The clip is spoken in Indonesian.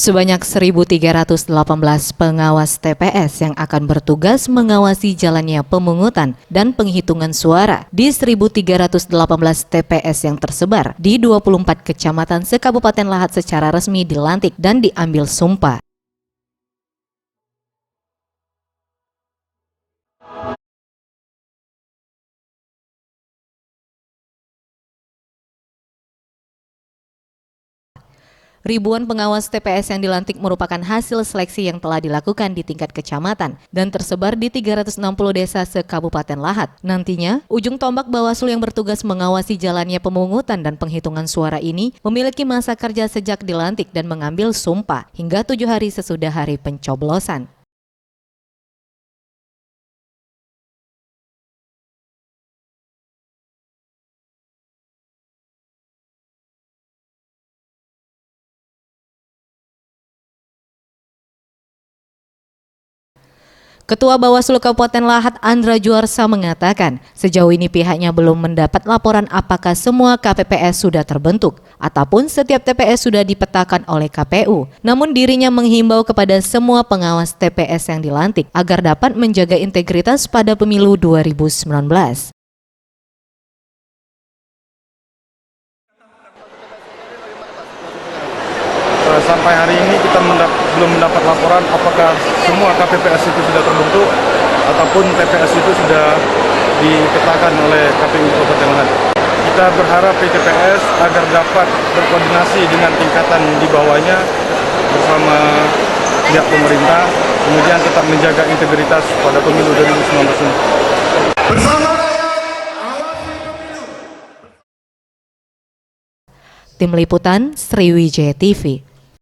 Sebanyak 1.318 pengawas TPS yang akan bertugas mengawasi jalannya pemungutan dan penghitungan suara di 1.318 TPS yang tersebar di 24 kecamatan se-Kabupaten Lahat secara resmi dilantik dan diambil sumpah. Ribuan pengawas TPS yang dilantik merupakan hasil seleksi yang telah dilakukan di tingkat kecamatan dan tersebar di 360 desa se-Kabupaten Lahat. Nantinya, ujung tombak Bawaslu yang bertugas mengawasi jalannya pemungutan dan penghitungan suara ini memiliki masa kerja sejak dilantik dan mengambil sumpah hingga 7 hari sesudah hari pencoblosan. Ketua Bawaslu Kabupaten Lahat Andra Juarsa mengatakan, sejauh ini pihaknya belum mendapat laporan apakah semua KPPS sudah terbentuk ataupun setiap TPS sudah dipetakan oleh KPU. Namun dirinya menghimbau kepada semua pengawas TPS yang dilantik agar dapat menjaga integritas pada pemilu 2019. Sampai hari ini kita belum mendapat laporan apakah semua KPPS itu sudah terbentuk ataupun TPS itu sudah dipetakan oleh KPU Kabupaten Lahat. Kita berharap PTPS agar dapat berkoordinasi dengan tingkatan di bawahnya bersama pihak pemerintah, kemudian tetap menjaga integritas pada pemilu 2019 ini. Tim Liputan Sriwijaya TV.